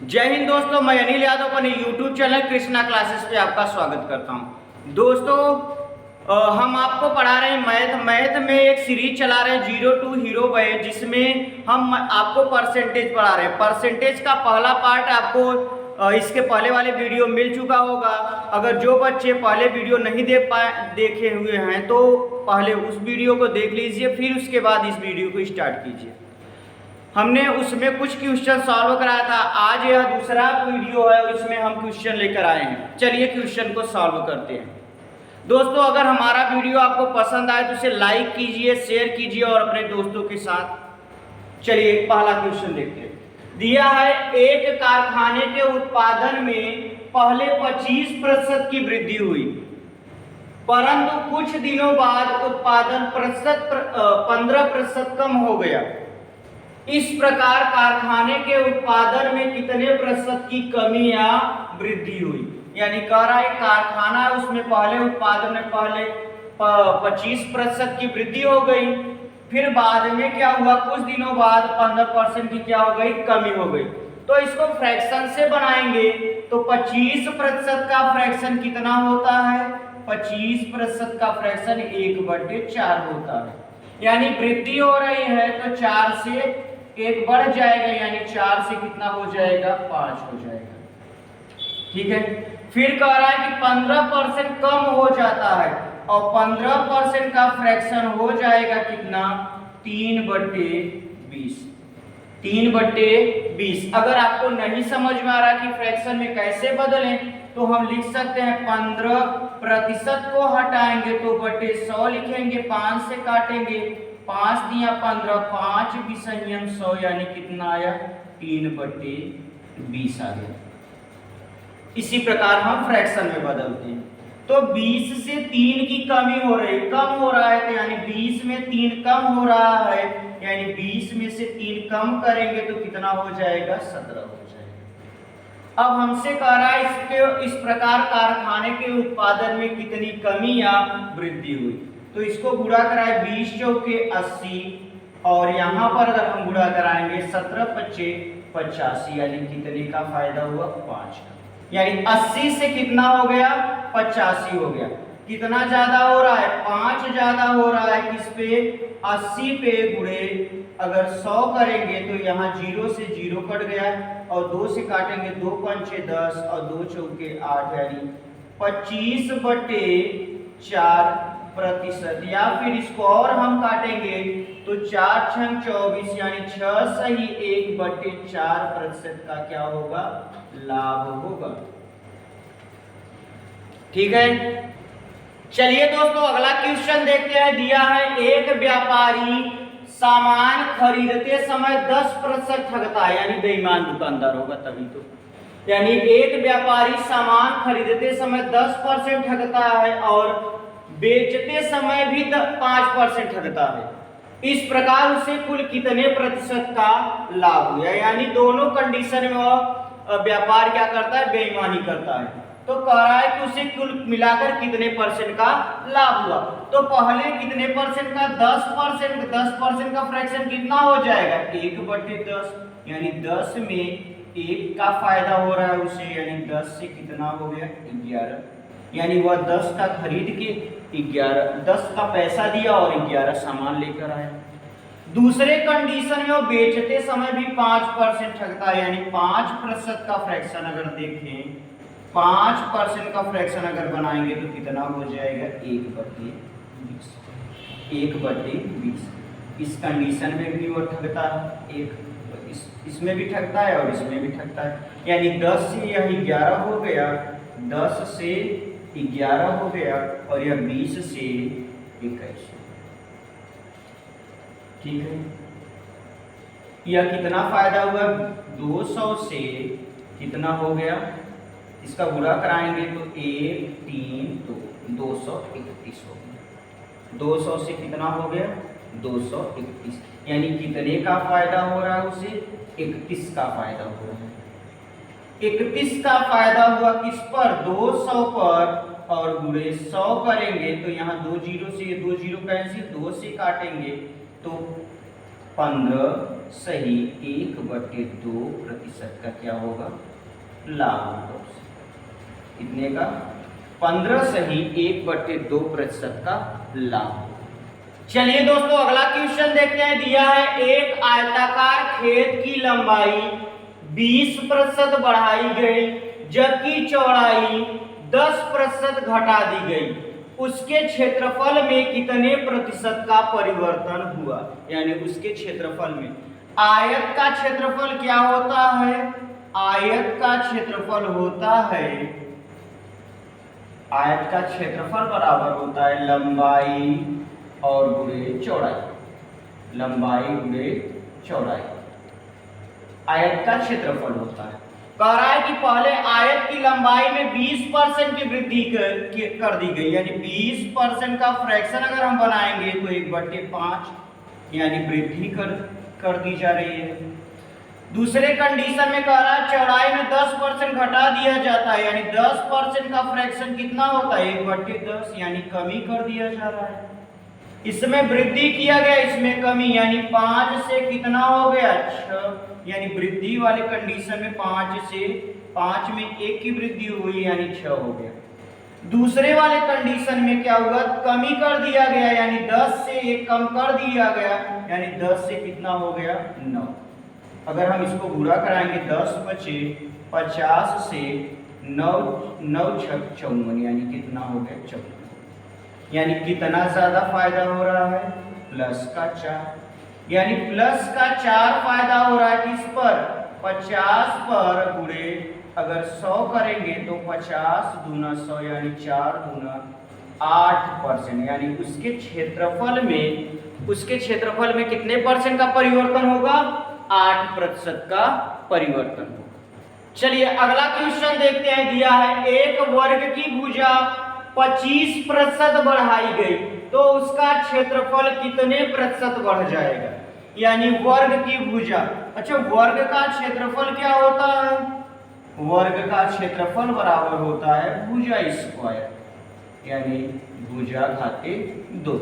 जय हिंद दोस्तों, मैं अनिल यादव अपने यूट्यूब चैनल कृष्णा क्लासेस पे आपका स्वागत करता हूं। दोस्तों हम आपको पढ़ा रहे हैं मैथ में एक सीरीज चला रहे हैं 0 to हीरो बाय, जिसमें हम आपको परसेंटेज पढ़ा रहे हैं। परसेंटेज का पहला पार्ट आपको इसके पहले वाले वीडियो मिल चुका होगा। अगर जो बच्चे पहले वीडियो नहीं देखे हुए हैं तो पहले उस वीडियो को देख लीजिए, फिर उसके बाद इस वीडियो को स्टार्ट कीजिए। हमने उसमें कुछ क्वेश्चन सॉल्व कराया था। आज यह दूसरा वीडियो है, इसमें हम क्वेश्चन लेकर आए हैं। चलिए क्वेश्चन को सॉल्व करते हैं। दोस्तों अगर हमारा वीडियो आपको पसंद आए तो इसे लाइक कीजिए, शेयर कीजिए और अपने दोस्तों के साथ। चलिए पहला क्वेश्चन देखते हैं। दिया है एक कारखाने के उत्पादन में पहले 25% की वृद्धि हुई, परंतु कुछ दिनों बाद उत्पादन 15% कम हो गया। इस प्रकार कारखाने के उत्पादन में कितने प्रतिशत की कमी या वृद्धि हुई? यानी कह रहा है कारखाना, उसमें पहले उत्पादन में पहले 25% की वृद्धि हो गई, फिर बाद में क्या हुआ, कुछ दिनों बाद 15% की क्या हो गई, कमी हो गई। तो इसको फ्रैक्शन से बनाएंगे तो 25% का फ्रैक्शन कितना होता है? 25% का फ्रैक्शन 1/4 होता है। यानी वृद्धि हो रही है तो 4 से 1 बढ़ जाएगा, यानी 4 से कितना हो जाएगा, 5 हो जाएगा। ठीक है। फिर कह रहा है कि 15% कम हो जाता है और 15% का फ्रैक्शन हो जाएगा कितना, 3/20। 3/20। अगर आपको नहीं समझ में आ रहा कि फ्रैक्शन में कैसे बदलें तो हम लिख सकते हैं 15% को हटाएंगे तो बटे 100 लिखेंगे, 5 से काटेंगे, 5 दिया 15, 5 विसंयम 100, यानी कितना आया, 3/20 आ गया। इसी प्रकार हम फ्रैक्शन में बदलते हैं। तो 20 से 3 की कमी हो रही, कम हो रहा है, तो यानी 20 में 3 कम हो रहा है, यानी 20 में से 3 कम करेंगे तो कितना हो जाएगा, 17 हो जाएगा। अब हमसे कह रहा है इस प्रकार कारखाने के उत्पादन में कितनी कमी या वृद्धि हुई। तो इसको गुणा कराए 20 चौके 80, और यहाँ पर अगर हम गुणा कराएंगे 17 पच्चे 85, यानी कितने का फायदा हुआ, 5 का। यानी 80 से कितना हो गया, 85 हो गया। कितना ज्यादा हो रहा है, 5 ज्यादा हो रहा है। किस पे, 80 पे गुणे अगर 100 करेंगे तो यहाँ 0 से 0 कट गया, और 2 से काटेंगे, 2 पंचे 10 और 2 चौके 8, यानी 25/4%। या फिर इसको और हम काटेंगे तो 4 छंग 24, यानी 6 सही 1/4% का क्या होगा, लाभ होगा। ठीक है। चलिए दोस्तों अगला क्वेश्चन देखते हैं। दिया है एक व्यापारी सामान खरीदते समय 10% ठगता है, यानी बेईमान दुकानदार होगा तभी तो। यानी एक व्यापारी सामान खरीदते समय 10% ठगता है और बेचते समय भी 5% ठगता है। इस प्रकार उसे कुल कितने प्रतिशत का लाभ हुआ? यानी दोनों कंडीशन में वह व्यापार क्या करता है, बेईमानी करता है। तो कह रहा है कि उसे कुल मिलाकर कितने परसेंट का लाभ हुआ। तो पहले कितने परसेंट का, 10%। 10% का फ्रैक्शन कितना हो जाएगा, 1/10, यानी 10 में 1 का फायदा हो रहा है उसे, यानी 10 से कितना हो गया, 11। यानी वह 10 का खरीद के 10 का पैसा दिया और 11 सामान लेकर आया। दूसरे कंडीशन में वो बेचते समय भी 5% ठगता है, यानी 5% का फ्रैक्शन अगर देखें, 5% का फ्रैक्शन अगर बनाएंगे तो कितना हो जाएगा, 1/20। 1/20। इस कंडीशन में भी वो ठगता है, इसमें भी ठगता है और इसमें भी ठगता है। यानी 10 से यह 11 हो गया, 10 से 11 हो गया, और यह 20 से 21। ठीक है। यह कितना फायदा हुआ, 200 से कितना हो गया, इसका गुणा कराएंगे तो 1 3 2 231 हो गया। 200 से कितना हो गया, 231। यानी कितने का फायदा हो रहा है उसे, 31 का फायदा हो रहा है। 31 का फायदा हुआ किस पर, 200 पर, और गुणे 100 करेंगे तो यहाँ 2 0 से ये 2 0 कैंसिल, 2 से काटेंगे तो 15 सही 1/2% का क्या होगा, लाभ होगा। कितने का, 15 सही 1/2% का लाभ। चलिए दोस्तों अगला क्वेश्चन देखते हैं। दिया है एक आयताकार खेत की लंबाई 20% बढ़ाई गई जबकि चौड़ाई 10% घटा दी गई, उसके क्षेत्रफल में कितने प्रतिशत का परिवर्तन हुआ। यानी उसके क्षेत्रफल में, आयत का क्षेत्रफल क्या होता है, आयत का क्षेत्रफल होता है, आयत का क्षेत्रफल बराबर होता है लंबाई और गुणे चौड़ाई, लंबाई गुणे चौड़ाई आयत का क्षेत्रफल होता है। कह रहा है कि पहले आयत की लंबाई में 20% की वृद्धि कर दी गई, यानी 20% का फ्रैक्शन अगर हम बनाएंगे तो 1/5 यानी वृद्धि कर दी जा रही है। दूसरे कंडीशन में कह रहा है चौड़ाई में 10% घटा दिया जाता है, यानी 10% का फ्रैक्शन कितना होता है, 1/10 यानी कमी कर दिया जा रहा है। इसमें वृद्धि किया गया, इसमें कमी, यानी 5 से कितना हो गया, 6, यानी वृद्धि वाले कंडीशन में 5 से 5 में 1 की वृद्धि हुई यानी 6 हो गया। दूसरे वाले कंडीशन में क्या हुआ, कमी कर दिया गया, यानी 10 से 1 कम कर दिया गया, यानी 10 से कितना हो गया, 9। अगर हम इसको गुणा कराएंगे 10 बचे 50 से 9 9 छक 54 यानी कितना हो गया, 54। यानी कितना ज्यादा फायदा हो रहा है, प्लस का 4, यानी प्लस का 4 फायदा हो रहा है किस पर, 50 पर गुणे अगर 100 करेंगे तो 50 दूना 100 यानी 4 दूना 8%, यानी उसके क्षेत्रफल में कितने परसेंट का परिवर्तन होगा, 8% का परिवर्तन होगा। चलिए अगला क्वेश्चन देखते हैं। दिया है एक वर्ग की भुजा 25% बढ़ाई गई तो उसका क्षेत्रफल कितने प्रतिशत बढ़ जाएगा। यानी वर्ग की भुजा, अच्छा वर्ग का क्षेत्रफल क्या होता है, वर्ग का क्षेत्रफल बराबर होता है भुजा स्क्वायर, यानी भुजा घाते 2।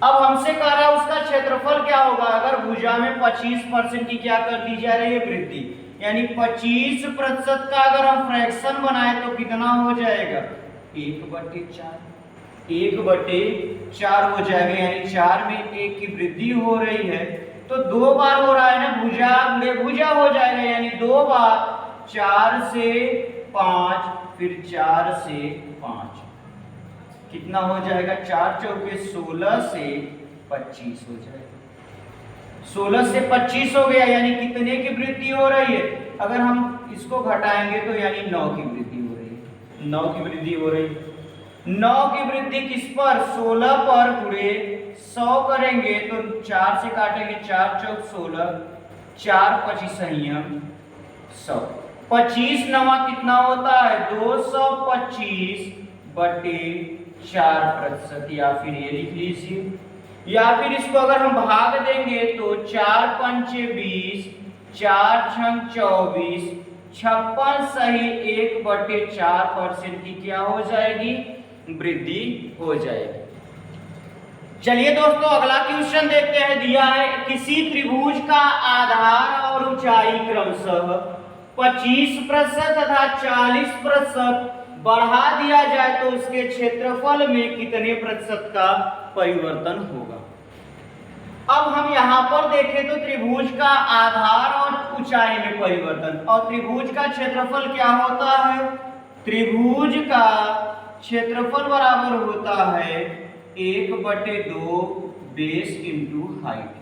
अब हमसे कह रहा है उसका क्षेत्रफल क्या होगा, अगर भुजा में 25% की क्या कर दी जा रही है, वृद्धि, यानी 25% का अगर हम फ्रैक्शन बनाए तो कितना हो जाएगा, 1/4, 1/4 हो जाएगा, यानी 4 में 1 की वृद्धि हो रही है तो 2 बार हो रहा है ना, भुजा में भुजा हो जाएगा, यानी 2 बार 4 से 5 फिर 4 से 5 कितना हो जाएगा, 4 चौके 16 से 25 हो जाएगा, 16 से 25 हो गया, यानी कितने की वृद्धि हो रही है, अगर हम इसको घटाएंगे तो यानी 9 की वृद्धि हो रही है, 9 की वृद्धि हो रही है। 9 की वृद्धि किस पर, 16 पर गुणे 100 करेंगे तो 4 से काटेंगे, 4 चौक 16, 4 25 100, 25 नवा कितना होता है, 225/4%, या फिर ये लिख लीजिए, या फिर इसको अगर हम भाग देंगे तो 4 पंचे 20, 4 छंग 24, 56 सही 1/4% की क्या हो जाएगी, वृद्धि हो जाएगी। चलिए दोस्तों अगला क्वेश्चन देखते हैं। दिया है किसी त्रिभुज का आधार और ऊंचाई क्रमशः 25% तथा 40% बढ़ा दिया जाए तो उसके क्षेत्रफल में कितने प्रतिशत का परिवर्तन होगा। अब हम यहाँ पर देखें तो त्रिभुज का आधार और ऊंचाई में परिवर्तन, और त्रिभुज का क्षेत्रफल क्या होता है, त्रिभुज का क्षेत्रफल बराबर होता है 1/2 base into height,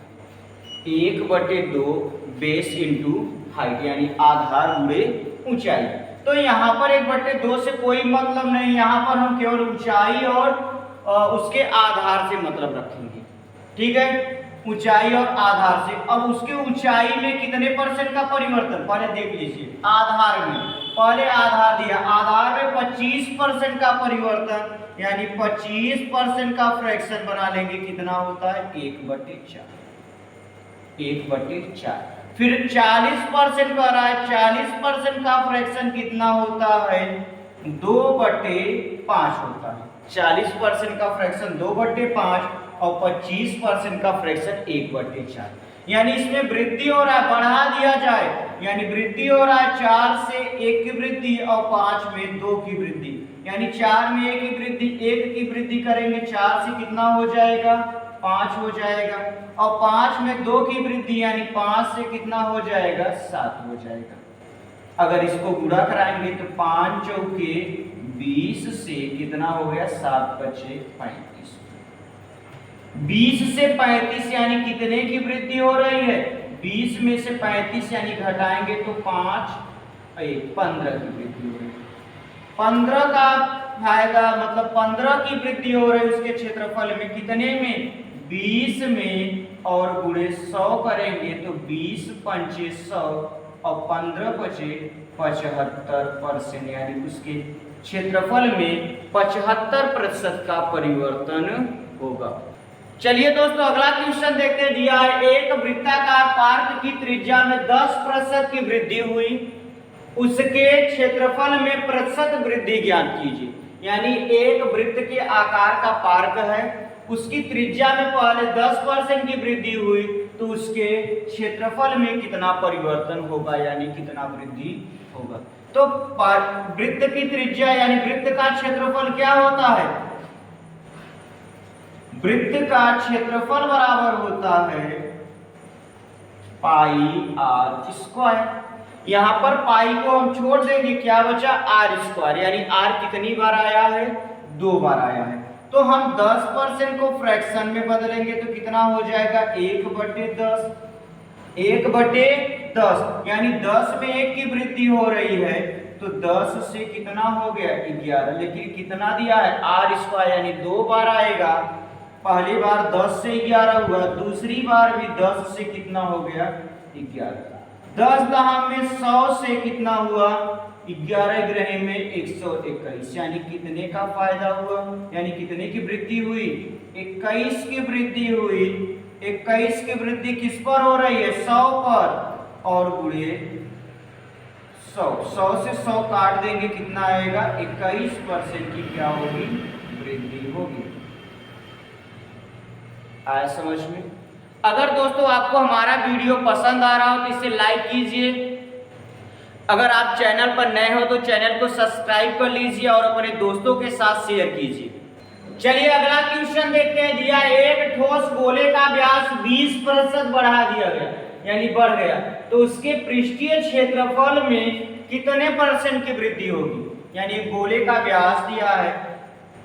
1/2 base into height, यानी आधार गुणे ऊंचाई। तो यहाँ पर 1/2 से कोई मतलब नहीं, यहाँ पर हम केवल ऊंचाई और उसके आधार से मतलब रखेंगे, ठीक है, ऊंचाई और आधार से। अब उसके ऊंचाई में कितने परसेंट का परिवर्तन, पहले देख लीजिए, आधार में पहले आधार दिया, आधार में 25% का परिवर्तन, यानी 25% का फ्रैक्शन बना लेंगे, कितना होता है 1/4, 1/4। फिर 40% का रहा है, 40% का फ्रैक्शन कितना होता है, 2/5 होता है, 40% का फ्रैक्शन 2/5 और 25% का फ्रैक्शन 1/4, यानी इसमें वृद्धि हो रहा है, बढ़ा दिया जाए, यानी वृद्धि हो रहा है 4 से 1 की वृद्धि और 5 में 2 की वृद्धि, यानी 4 में 1 की वृद्धि, 1 की वृद्धि करेंगे 4 से कितना हो जाएगा 5 हो जाएगा, और 5 में 2 की वृद्धि यानी 5 से कितना हो जाएगा 7 हो जाएगा। अगर इसको गुणा कराएंगे तो 5 चौके 20 से कितना हो गया 7 बचे 35। 20 से 35 यानी कितने की वृद्धि हो रही है 20 में से 35 यानी घटाएंगे तो 5 15 की वृद्धि हो रही है। 15 का फायदा मतलब 15 की वृद्धि हो रही है उसके क्षेत्रफल में, कितने में 20 में, और गुणे 100 करेंगे तो 20 पंचे 100 और 15 बचे 75%, यानी उसके क्षेत्रफल में 75% का परिवर्तन होगा। चलिए दोस्तों अगला क्वेश्चन देखते हैं। दिया है एक वृत्ताकार पार्क की त्रिज्या में 10% की वृद्धि हुई, उसके क्षेत्रफल में प्रतिशत वृद्धि ज्ञात कीजिए। यानी एक वृत्त के आकार का पार्क है, उसकी त्रिज्या में पहले 10% की वृद्धि हुई तो उसके क्षेत्रफल में कितना परिवर्तन होगा, यानी कितना वृद्धि होगा। तो वृत्त की त्रिज्या यानी वृत्त का क्षेत्रफल क्या होता है, वृत्त का क्षेत्रफल बराबर होता है पाई आर स्क्वायर। यहां पर पाई को हम छोड़ देंगे, क्या बचा आर स्क्वायर, यानी आर कितनी बार आया है 2 बार आया है। तो हम 10% को फ्रैक्शन में बदलेंगे तो कितना हो जाएगा 1/10, 1/10 यानी 10 में 1 की वृद्धि हो रही है तो 10 से कितना हो गया 11, लेकिन कितना दिया है आर स्क्वायर यानी 2 बार आएगा। पहली बार 10 से 11 हुआ, दूसरी बार भी 10 से कितना हो गया 11, 10 दहाम में 100 से कितना हुआ 11 ग्रह में 121, यानी कितने का फायदा हुआ, यानी कितने की वृद्धि हुई 21 की वृद्धि हुई। 21 की वृद्धि किस पर हो रही है 100 पर, और गुणे 100 से 100 काट देंगे कितना आएगा 21% की क्या होगी वृद्धि होगी। आया समझ में। अगर दोस्तों आपको हमारा वीडियो पसंद आ रहा हो तो इसे लाइक कीजिए, अगर आप चैनल पर नए हो तो चैनल को सब्सक्राइब कर लीजिए और अपने दोस्तों के साथ शेयर कीजिए। चलिए अगला क्वेश्चन देखते हैं। दिया एक ठोस गोले का व्यास 20% बढ़ा दिया गया यानी बढ़ गया, तो उसके पृष्ठीय क्षेत्रफल में कितने % की वृद्धि होगी। यानी गोले का व्यास दिया है,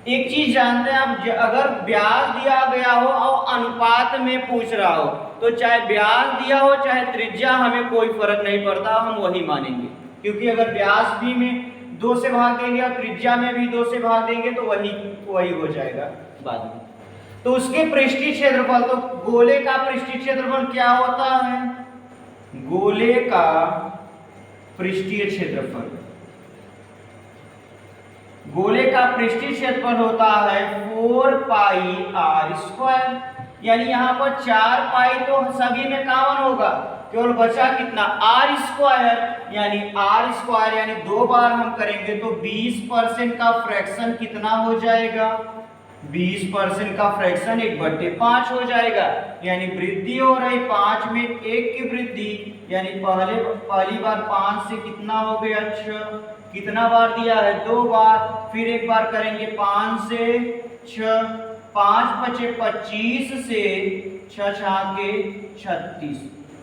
एक चीज जानते हैं आप, अगर व्यास दिया गया हो और अनुपात में पूछ रहा हो तो चाहे व्यास दिया हो चाहे त्रिज्या हमें कोई फर्क नहीं पड़ता, हम वही मानेंगे, क्योंकि अगर व्यास भी में 2 से भाग देंगे और त्रिज्या में भी 2 से भाग देंगे तो वही हो जाएगा बाद में। तो उसके पृष्ठीय क्षेत्रफल, तो गोले का पृष्ठीय क्षेत्रफल क्या होता है, गोले का पृष्ठीय क्षेत्रफल, गोले का पृष्ठीय क्षेत्रफल होता है 4 पाई आर स्क्वायर। यानी यहाँ पर 4 पाई तो सभी में कॉमन होगा, केवल बचा कितना आर स्क्वायर, यानी आर स्क्वायर यानी 2 बार हम करेंगे तो 20% का फ्रैक्शन कितना हो जाएगा 20% का फ्रैक्शन 1/5 हो जाएगा। यानी वृद्धि हो रही 5 में 1 की वृद्धि, यानी पहली बार 5 से कितना हो गया 6, कितना बार दिया है 2 बार, फिर एक बार करेंगे 5 से 6, 5 बचे 25 से 6 छाके 36,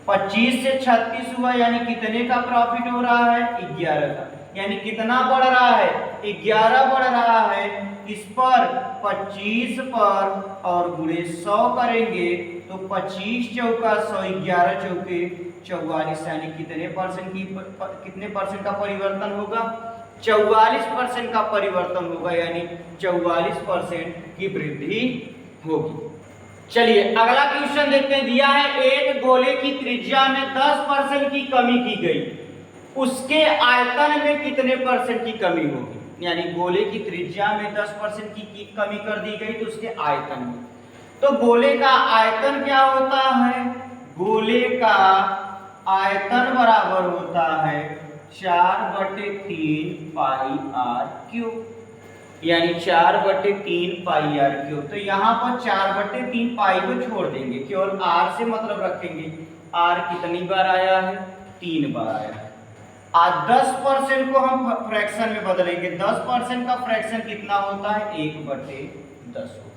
25 से 36 हुआ, यानी कितने का प्रॉफिट हो रहा है 11 का। यानी कितना बढ़ रहा है 11 बढ़ रहा है, इस पर 25 पर और गुणे 100 करेंगे तो 25 चौका 100, 11 चौके 44, यानी कितने परसेंट का परिवर्तन होगा 44% का परिवर्तन होगा, यानी 44% की वृद्धि होगी। चलिए अगला क्वेश्चन देखते हैं। दिया है एक गोले की त्रिज्या में 10% की कमी की गई, उसके आयतन में कितने % की कमी होगी। यानी गोले की त्रिज्या में 10% की कमी कर दी गई तो उसके आयतन में, तो गोले का आयतन क्या होता है, गोले का आयतन बराबर होता है 4/3 पाई आर क्यूब। यानी 4/3 पाई आर क्यूब। तो यहाँ पर 4/3 पाई को छोड़ देंगे, केवल आर से मतलब रखेंगे। आर कितनी बार आया है? 3 बार आया है। आज 10% को हम फ्रैक्शन में बदलेंगे। 10% का फ्रैक्शन कितना होता है? 1/10 होगा।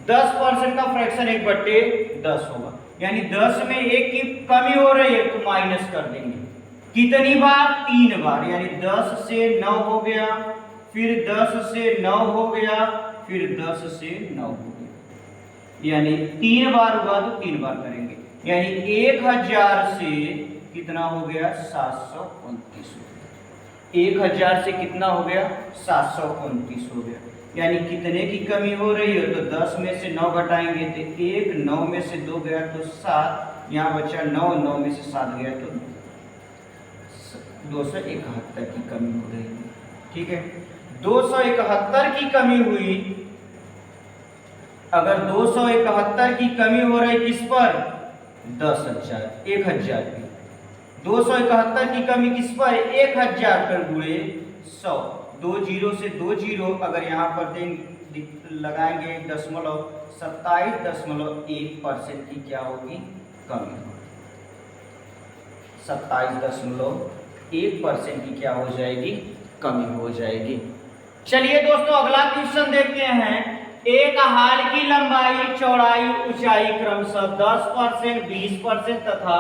10% का फ्रैक्शन 1/10 होगा, यानी 10 में 1 की कमी हो रही है तो माइनस कर देंगे। कितनी बार? 3 बार, यानी 10 से 9 हो गया, फिर 10 से 9 हो गया, फिर 10 से 9 हो गया, यानी 3 बार हुआ तो 3 बार करेंगे, यानी 1000 से कितना हो गया? 729 हो गया। 1000 से कितना हो गया? 729 हो गया, यानी कितने की कमी हो रही है? तो 10 में से 9 घटाएंगे तो 1, 9 में से 2 गया तो 7, यहाँ बचा 9, 9 में से 7 गया तो 271 की कमी हो रही है। ठीक है, 271 की कमी हुई। अगर 271 की कमी हो रही किस पर? 10,000, 1000 की। 271 की कमी किस पर? 1000 पर गुणे 100। 2 जीरो से 2 जीरो, अगर यहाँ पर लगाएंगे दशमलव, 27.1% की क्या होगी? कमी होगी। 27.1% की क्या हो जाएगी? कमी हो जाएगी। चलिए दोस्तों अगला क्वेश्चन देखते हैं। एक हाल की लंबाई, चौड़ाई, ऊंचाई क्रमशः 10%, 20% तथा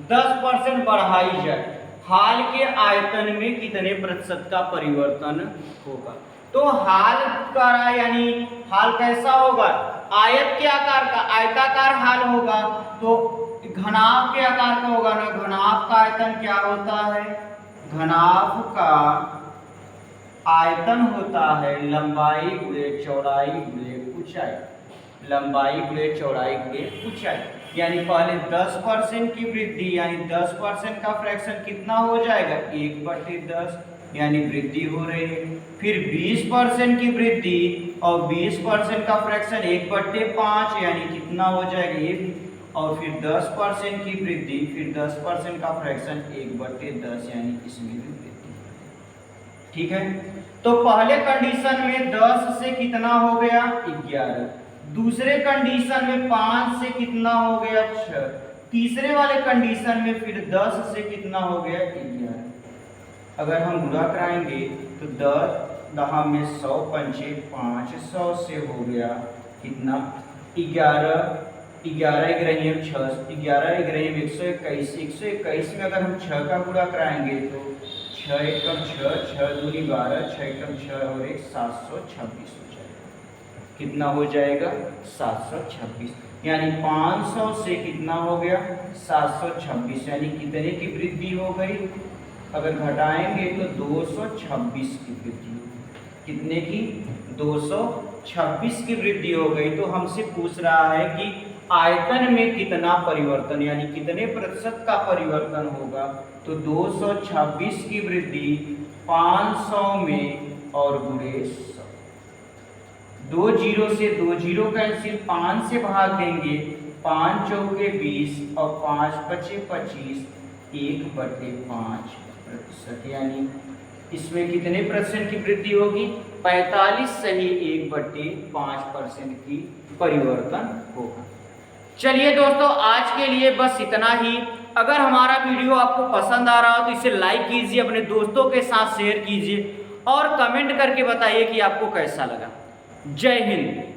10% बढ़ाई जाए, हाल के आयतन में कितने प्रतिशत का परिवर्तन होगा? तो हाल का यानी हाल कैसा होगा? आयत के आकार का, आयताकार हाल होगा। तो घनाभ के आकार का होगा ना। घनाभ का आयतन क्या होता है? घनाभ का आयतन होता है लंबाई गुणे चौड़ाई गुणे ऊंचाई। लंबाई गुणे चौड़ाई गुणे ऊंचाई, यानी पहले 10% की वृद्धि, यानी 10% का फ्रैक्शन कितना हो जाएगा? 1/10, यानी वृद्धि हो रही है। फिर 20% की वृद्धि और 20% का फ्रैक्शन 1/5, यानी कितना हो जाएगा? 1। और फिर 10% की वृद्धि, फिर 10% का फ्रैक्शन 1/10, यानी इसमें भी वृद्धि। ठीक है, तो पहले कंडीशन में 10 से कितना हो गया? 11। दूसरे कंडीशन में 5 से कितना हो गया? 6। तीसरे वाले कंडीशन में फिर 10 से कितना हो गया? 11। अगर हम गुणा कराएंगे तो 10 में 100 पंचे 500 से हो गया कितना? 11। 11 ग्रही 6, 11 ग्रही 121। 121 में अगर हम 6 का गुणा कराएंगे तो 6 एकम 6, 6 दूनी 12, 6 एकम 6 और 1 726 हो जाएगा। कितना हो जाएगा? 726, यानी 500 से कितना हो गया? 726, यानी कितने की वृद्धि हो गई? अगर घटाएंगे तो 226 की वृद्धि हो गई। कितने की? 226 की वृद्धि हो गई। तो हमसे पूछ रहा है कि आयतन में कितना परिवर्तन, यानी कितने प्रतिशत का परिवर्तन होगा? तो 226 की वृद्धि 500 में और गुणे 100। 2 जीरो से 2 जीरो कैंसिल, 5 से भाग देंगे, 5 चौके 20 और 5 पचे 25, 1/5 प्रतिशत, यानी इसमें कितने प्रतिशत की वृद्धि होगी? 45 सही 1/5% की परिवर्तन होगा। चलिए दोस्तों आज के लिए बस इतना ही। अगर हमारा वीडियो आपको पसंद आ रहा हो तो इसे लाइक कीजिए, अपने दोस्तों के साथ शेयर कीजिए और कमेंट करके बताइए कि आपको कैसा लगा। जय हिंद।